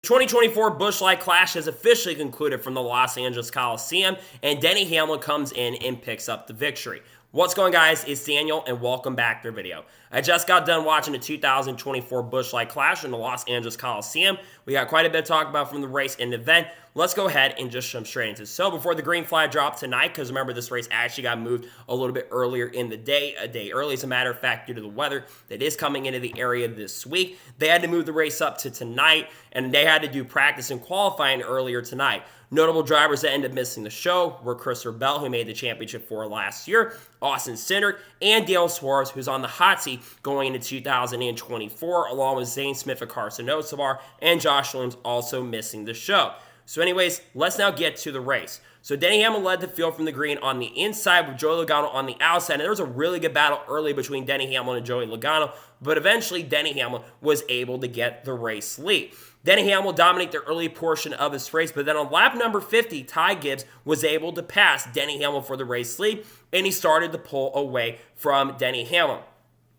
2024 Busch Light Clash has officially concluded from the Los Angeles Coliseum, and Denny Hamlin comes in and picks up the victory. What's going on, guys? It's Daniel, and welcome back to the video. I just got done watching the 2024 Busch Light Clash in the Los Angeles Coliseum. We got quite a bit to talk about from the race and event. Let's go ahead and just jump straight into it. So before the green flag dropped tonight, because remember this race actually got moved a little bit earlier in the day, a day early as a matter of fact, due to the weather that is coming into the area this week. They had to move the race up to tonight, and they had to do practice and qualifying earlier tonight. Notable drivers that ended up missing the show were Christopher Bell, who made the championship for last year, Austin Cindric, and Dale Suarez, who's on the hot seat going into 2024, along with Zane Smith of Carson Osabar, and Josh Williams also missing the show. So anyways, let's now get to the race. So Denny Hamlin led the field from the green on the inside with Joey Logano on the outside. And there was a really good battle early between Denny Hamlin and Joey Logano, but eventually Denny Hamlin was able to get the race lead. Denny Hamlin will dominate the early portion of this race, but then on lap number 50, Ty Gibbs was able to pass Denny Hamlin for the race lead, and he started to pull away from Denny Hamlin.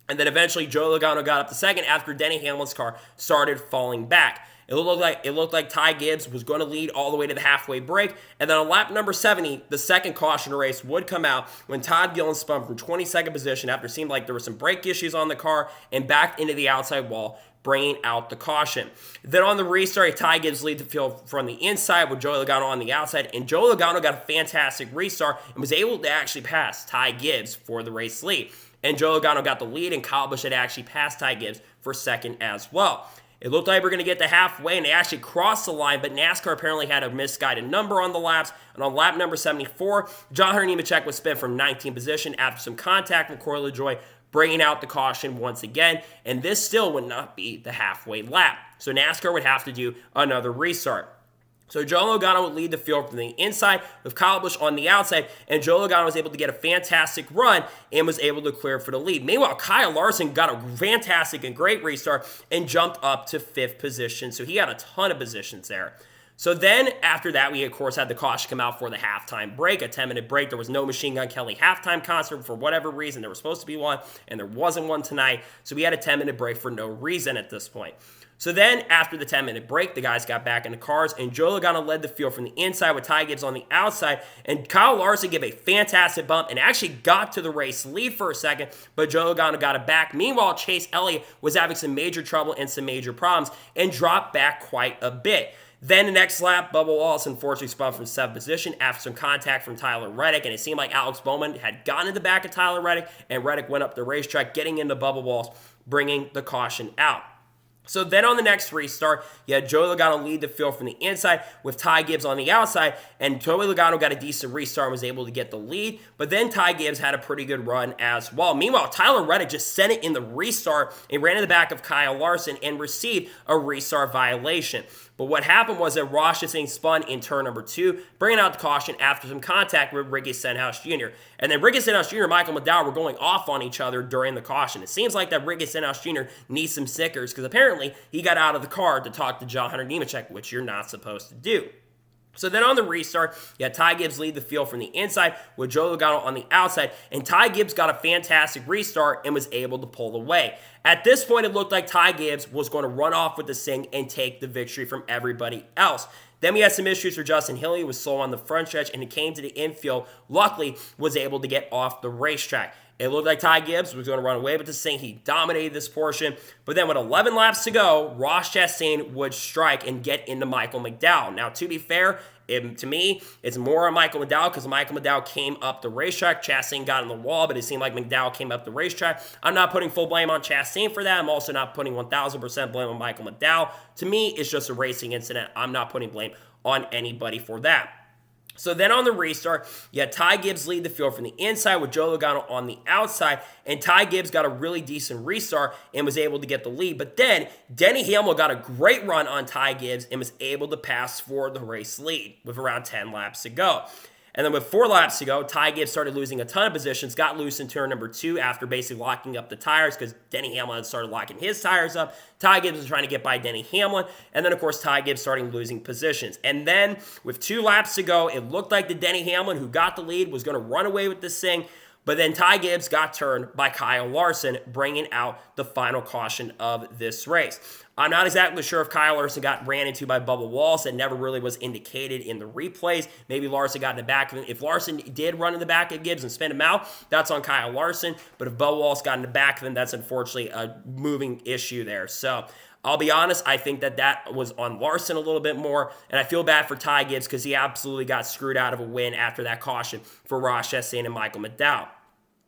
And then eventually Joey Logano got up to second after Denny Hamlin's car started falling back. It looked like Ty Gibbs was going to lead all the way to the halfway break. And then on lap number 70, the second caution race would come out when Todd Gilliland spun from 22nd position after it seemed like there were some brake issues on the car and backed into the outside wall, bringing out the caution. Then on the restart, Ty Gibbs lead the field from the inside with Joey Logano on the outside. And Joey Logano got a fantastic restart and was able to actually pass Ty Gibbs for the race lead. And Joey Logano got the lead, and Kyle Busch had actually passed Ty Gibbs for second as well. It looked like we were going to get to halfway, and they actually crossed the line, but NASCAR apparently had a misguided number on the laps. And on lap number 74, John Hunter Nemechek was spun from 19th position after some contact from Corey LaJoie, bringing out the caution once again. And this still would not be the halfway lap. So NASCAR would have to do another restart. So Joey Logano would lead the field from the inside with Kyle Busch on the outside, and Joey Logano was able to get a fantastic run and was able to clear for the lead. Meanwhile, Kyle Larson got a fantastic and great restart and jumped up to 5th position, so he had a ton of positions there. So then, after that, we, of course, had the caution come out for the halftime break, a 10-minute break. There was no Machine Gun Kelly halftime concert for whatever reason. There was supposed to be one, and there wasn't one tonight, so we had a 10-minute break for no reason at this point. So then, after the 10-minute break, the guys got back in the cars, and Joey Logano led the field from the inside with Ty Gibbs on the outside, and Kyle Larson gave a fantastic bump and actually got to the race lead for a second, but Joey Logano got it back. Meanwhile, Chase Elliott was having some major trouble and some major problems and dropped back quite a bit. Then the next lap, Bubba Wallace unfortunately spun from 7th position after some contact from Tyler Reddick, and it seemed like Alex Bowman had gotten in the back of Tyler Reddick, and Reddick went up the racetrack, getting into Bubba Wallace, bringing the caution out. So then on the next restart, you had Joey Logano lead the field from the inside with Ty Gibbs on the outside, and Joey Logano got a decent restart and was able to get the lead, but then Ty Gibbs had a pretty good run as well. Meanwhile, Tyler Reddick just sent it in the restart and ran in the back of Kyle Larson and received a restart violation. But what happened was that Ross Chastain spun in turn number 2, bringing out the caution after some contact with Ricky Stenhouse Jr. And then Ricky Stenhouse Jr. and Michael McDowell were going off on each other during the caution. It seems like that Ricky Stenhouse Jr. needs some stickers because apparently he got out of the car to talk to John Hunter Nemechek, which you're not supposed to do. So then on the restart, you had Ty Gibbs lead the field from the inside with Joey Logano on the outside, and Ty Gibbs got a fantastic restart and was able to pull away. At this point, it looked like Ty Gibbs was going to run off with the thing and take the victory from everybody else. Then we had some issues for Justin Hillier. He was slow on the front stretch, and he came to the infield. Luckily, was able to get off the racetrack. It looked like Ty Gibbs was going to run away with this thing. He dominated this portion. But then with 11 laps to go, Ross Chastain would strike and get into Michael McDowell. Now, to be fair, to me, it's more on Michael McDowell because Michael McDowell came up the racetrack. Chastain got in the wall, but it seemed like McDowell came up the racetrack. I'm not putting full blame on Chastain for that. I'm also not putting 1,000% blame on Michael McDowell. To me, it's just a racing incident. I'm not putting blame on anybody for that. So then on the restart, you had Ty Gibbs lead the field from the inside with Joey Logano on the outside, and Ty Gibbs got a really decent restart and was able to get the lead. But then Denny Hamlin got a great run on Ty Gibbs and was able to pass for the race lead with around 10 laps to go. And then with 4 laps to go, Ty Gibbs started losing a ton of positions, got loose in turn number 2 after basically locking up the tires because Denny Hamlin had started locking his tires up. Ty Gibbs was trying to get by Denny Hamlin. And then, of course, Ty Gibbs starting losing positions. And then with 2 laps to go, it looked like the Denny Hamlin who got the lead was going to run away with this thing. But then Ty Gibbs got turned by Kyle Larson, bringing out the final caution of this race. I'm not exactly sure if Kyle Larson got ran into by Bubba Wallace. That never really was indicated in the replays. Maybe Larson got in the back of him. If Larson did run in the back of Gibbs and spin him out, that's on Kyle Larson. But if Bubba Wallace got in the back of him, that's unfortunately a moving issue there. So I'll be honest, I think that was on Larson a little bit more, and I feel bad for Ty Gibbs because he absolutely got screwed out of a win after that caution for Ross Chastain and Michael McDowell.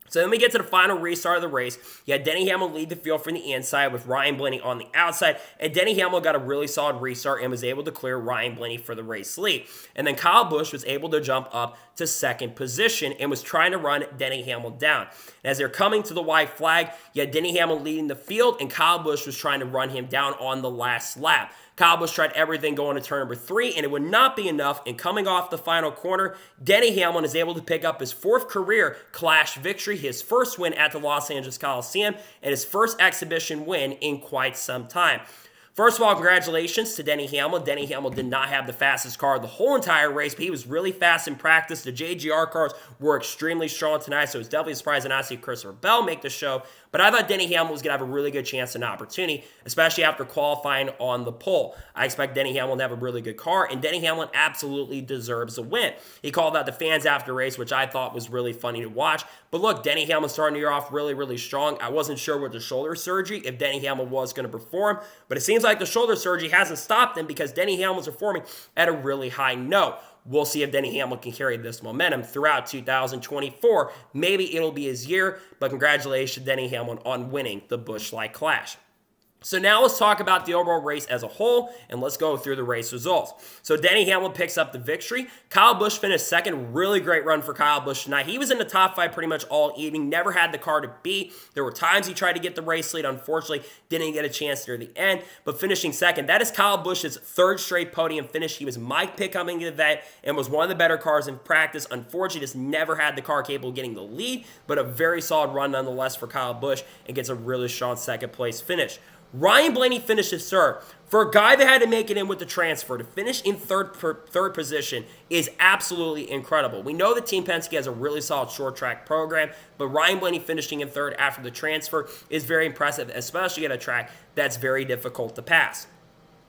So then we get to the final restart of the race. You had Denny Hamlin lead the field from the inside with Ryan Blaney on the outside. And Denny Hamlin got a really solid restart and was able to clear Ryan Blaney for the race lead. And then Kyle Busch was able to jump up to second position and was trying to run Denny Hamlin down. And as they're coming to the white flag, you had Denny Hamlin leading the field and Kyle Busch was trying to run him down on the last lap. Kyle Busch tried everything going to turn number 3, and it would not be enough. And coming off the final corner, Denny Hamlin is able to pick up his 4th career Clash victory, his first win at the Los Angeles Coliseum, and his first exhibition win in quite some time. First of all, congratulations to Denny Hamlin. Denny Hamlin did not have the fastest car the whole entire race, but he was really fast in practice. The JGR cars were extremely strong tonight, so it was definitely a surprise to not see Christopher Bell make the show. But I thought Denny Hamlin was going to have a really good chance and opportunity, especially after qualifying on the pole. I expect Denny Hamlin to have a really good car, and Denny Hamlin absolutely deserves a win. He called out the fans after race, which I thought was really funny to watch. But look, Denny Hamlin starting the year off really, really strong. I wasn't sure with the shoulder surgery if Denny Hamlin was going to perform, but it seems like the shoulder surgery hasn't stopped him because Denny Hamlin's performing at a really high note. We'll see if Denny Hamlin can carry this momentum throughout 2024. Maybe it'll be his year, but congratulations, Denny Hamlin, on winning the Busch Light Clash. So now let's talk about the overall race as a whole, and let's go through the race results. So Denny Hamlin picks up the victory. Kyle Busch finished second. Really great run for Kyle Busch tonight. He was in the top 5 pretty much all evening. Never had the car to beat. There were times he tried to get the race lead. Unfortunately, didn't get a chance near the end, but finishing second. That is Kyle Busch's 3rd straight podium finish. He was my pick coming into the event and was one of the better cars in practice. Unfortunately, just never had the car capable of getting the lead, but a very solid run nonetheless for Kyle Busch and gets a really strong second place finish. Ryan Blaney finishes 3rd. For a guy that had to make it in with the transfer, to finish in third position is absolutely incredible. We know that Team Penske has a really solid short track program, but Ryan Blaney finishing in 3rd after the transfer is very impressive, especially at a track that's very difficult to pass.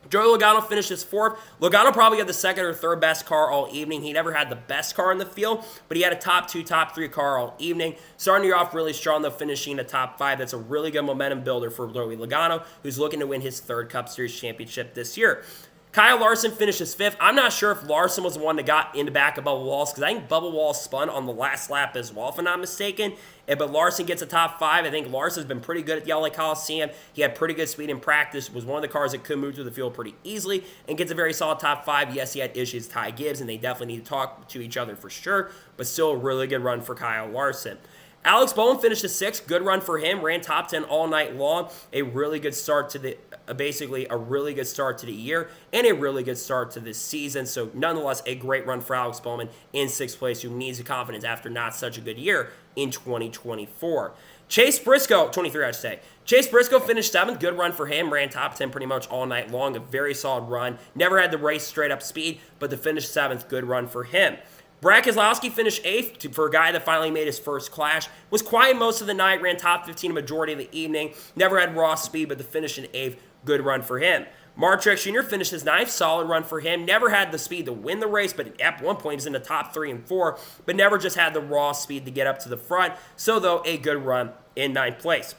Joey Logano finishes 4th. Logano probably had the 2nd or 3rd best car all evening. He never had the best car in the field, but he had a top 2, top 3 car all evening. Starting the year off really strong, though, finishing in the top 5. That's a really good momentum builder for Joey Logano, who's looking to win his 3rd Cup Series championship this year. Kyle Larson finishes 5th. I'm not sure if Larson was the one that got in the back of Bubba Wallace because I think Bubba Wallace spun on the last lap as well, if I'm not mistaken. But Larson gets a top 5. I think Larson's been pretty good at the LA Coliseum. He had pretty good speed in practice, was one of the cars that could move through the field pretty easily, and gets a very solid top 5. Yes, he had issues with Ty Gibbs, and they definitely need to talk to each other for sure, but still a really good run for Kyle Larson. Alex Bowman finishes 6th. Good run for him. Ran top 10 all night long. A really good start to the basically a really good start to the year and a really good start to this season. So nonetheless, a great run for Alex Bowman in 6th place, who needs the confidence after not such a good year in 2024. Chase Briscoe, 23 I should say. Chase Briscoe finished 7th. Good run for him. Ran top 10 pretty much all night long. A very solid run. Never had the race straight up speed, but to finish 7th, good run for him. Brad Keselowski finished 8th for a guy that finally made his first Clash. Was quiet most of the night, ran top 15 a majority of the evening. Never had raw speed, but to finish in 8th, good run for him. Mark Truex Jr. finishes 9th, solid run for him. Never had the speed to win the race, but at one point he was in the top 3 and 4, but never just had the raw speed to get up to the front. So, though, a good run in 9th place.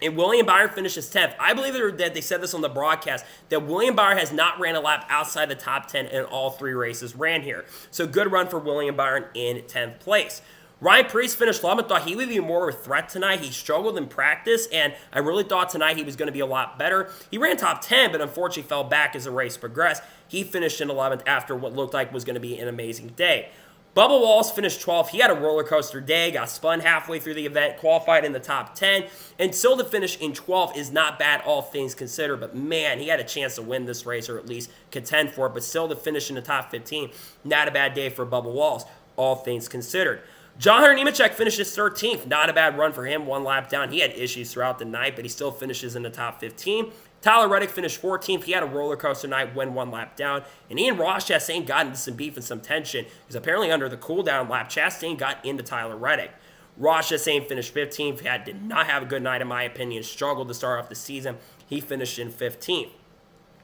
And William Byron finishes 10th. I believe that they said this on the broadcast, that William Byron has not ran a lap outside the top 10 in all 3 races ran here. So good run for William Byron in 10th place. Ryan Preece finished 11th. Thought he would be more of a threat tonight. He struggled in practice, and I really thought tonight he was going to be a lot better. He ran top 10, but unfortunately fell back as the race progressed. He finished in 11th after what looked like was going to be an amazing day. Bubba Wallace finished 12th. He had a roller coaster day, got spun halfway through the event, qualified in the top 10, and still to finish in 12th is not bad, all things considered. But man, he had a chance to win this race, or at least contend for it, but still to finish in the top 15, not a bad day for Bubba Wallace, all things considered. John Hunter Nemechek finishes 13th. Not a bad run for him, 1 lap down. He had issues throughout the night, but he still finishes in the top 15. Tyler Reddick finished 14th. He had a roller coaster night, went 1 lap down. And Ian Ross Chastain got into some beef and some tension because apparently under the cool down lap, Chastain got into Tyler Reddick. Ross Chastain finished 15th. He did not have a good night, in my opinion. Struggled to start off the season. He finished in 15th.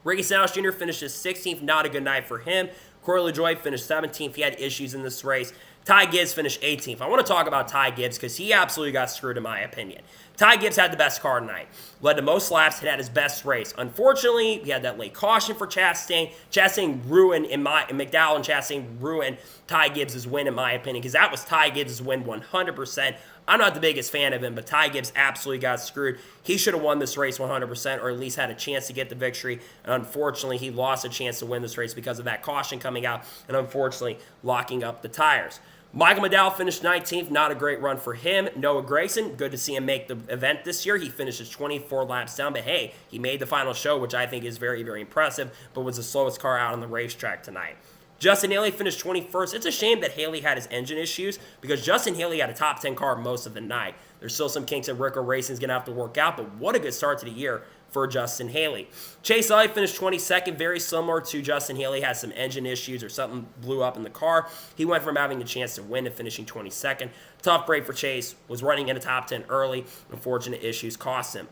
Ricky Stenhouse Jr. finished 16th. Not a good night for him. Corey LaJoie finished 17th. He had issues in this race. Ty Gibbs finished 18th. I want to talk about Ty Gibbs because he absolutely got screwed, in my opinion. Ty Gibbs had the best car tonight. Led to most laps and had his best race. Unfortunately, he had that late caution for Chastain. Chastain ruined, McDowell and Chastain ruined Ty Gibbs' win, in my opinion, because that was Ty Gibbs' win 100%. I'm not the biggest fan of him, but Ty Gibbs absolutely got screwed. He should have won this race 100%, or at least had a chance to get the victory. And unfortunately, he lost a chance to win this race because of that caution coming out and unfortunately locking up the tires. Michael McDowell finished 19th. Not a great run for him. Noah Gragson, good to see him make the event this year. He finishes 24 laps down, but hey, he made the final show, which I think is very, very impressive, but was the slowest car out on the racetrack tonight. Justin Haley finished 21st. It's a shame that Haley had his engine issues because Justin Haley had a top 10 car most of the night. There's still some kinks that Rico Racing is going to have to work out, but what a good start to the year for Justin Haley. Chase Elliott finished 22nd, very similar to Justin Haley, had some engine issues or something blew up in the car. He went from having a chance to win to finishing 22nd. Tough break for Chase, was running in the top 10 early. Unfortunate issues cost him.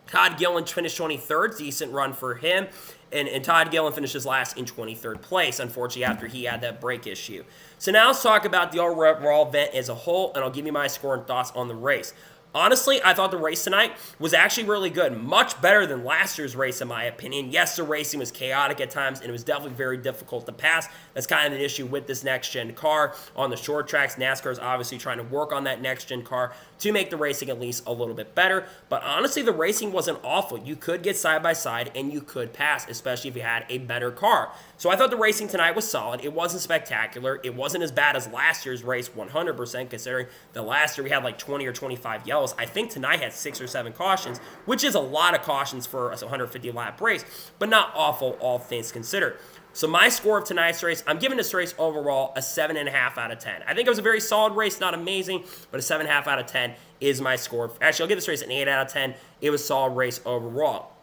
Todd Gillen finished 23rd, decent run for him. And Todd Gillen finishes last in 23rd place, unfortunately, after he had that brake issue. So now let's talk about the overall event as a whole, and I'll give you my score and thoughts on the race. Honestly, I thought the race tonight was actually really good. Much better than last year's race, in my opinion. Yes, the racing was chaotic at times, and it was definitely very difficult to pass. That's kind of an issue with this next-gen car. On the short tracks, NASCAR is obviously trying to work on that next-gen car to make the racing at least a little bit better. But honestly, the racing wasn't awful. You could get side-by-side, and you could pass, especially if you had a better car. So I thought the racing tonight was solid. It wasn't spectacular. It wasn't as bad as last year's race, 100%, considering that last year we had like 20 or 25 yellows. I think tonight had 6 or 7 cautions, which is a lot of cautions for a 150-lap race, but not awful, all things considered. So my score of tonight's race, I'm giving this race overall a 7.5 out of 10. I think it was a very solid race, not amazing, but a 7.5 out of 10 is my score. Actually, I'll give this race an 8 out of 10. It was a solid race overall.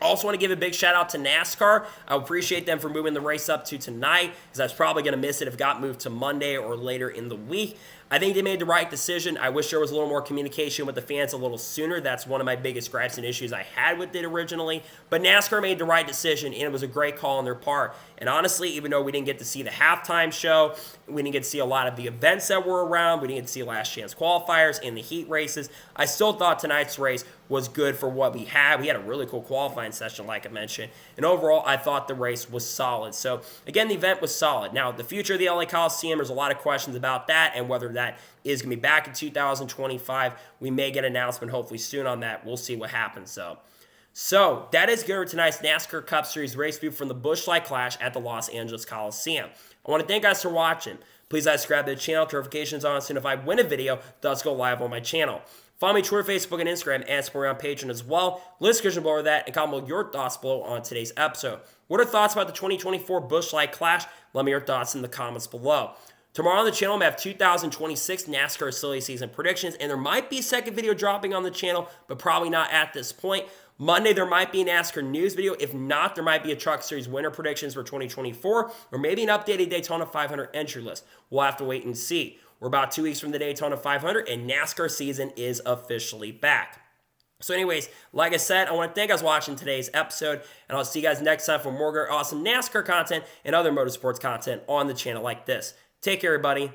Also want to give a big shout out to NASCAR. I appreciate them for moving the race up to tonight, because I was probably going to miss it if it got moved to Monday or later in the week. I think they made the right decision. I wish there was a little more communication with the fans a little sooner. That's one of my biggest gripes and issues I had with it originally. But NASCAR made the right decision, and it was a great call on their part. And honestly, even though we didn't get to see the halftime show, we didn't get to see a lot of the events that were around, we didn't get to see last chance qualifiers and the heat races, I still thought tonight's race was good for what we had. We had a really cool qualifying session, like I mentioned. And overall, I thought the race was solid. So, again, the event was solid. Now, the future of the LA Coliseum, there's a lot of questions about that and whether that is going to be back in 2025. We may get an announcement hopefully soon on that. We'll see what happens, though. So, that is good for tonight's NASCAR Cup Series race view from the Busch Light Clash at the Los Angeles Coliseum. I want to thank you guys for watching. Please subscribe to the channel, notifications on soon if I win a video, does go live on my channel. Follow me on Twitter, Facebook, and Instagram, and support me on Patreon as well. List description below that, and comment your thoughts below on today's episode. What are thoughts about the 2024 Busch Light Clash? Let me know your thoughts in the comments below. Tomorrow on the channel, we have 2026 NASCAR silly season predictions, and there might be a second video dropping on the channel, but probably not at this point. Monday, there might be a NASCAR news video. If not, there might be a Truck Series winner predictions for 2024, or maybe an updated Daytona 500 entry list. We'll have to wait and see. We're about 2 weeks from the Daytona 500, and NASCAR season is officially back. So anyways, like I said, I want to thank you guys for watching today's episode, and I'll see you guys next time for more awesome NASCAR content and other motorsports content on the channel like this. Take care, everybody.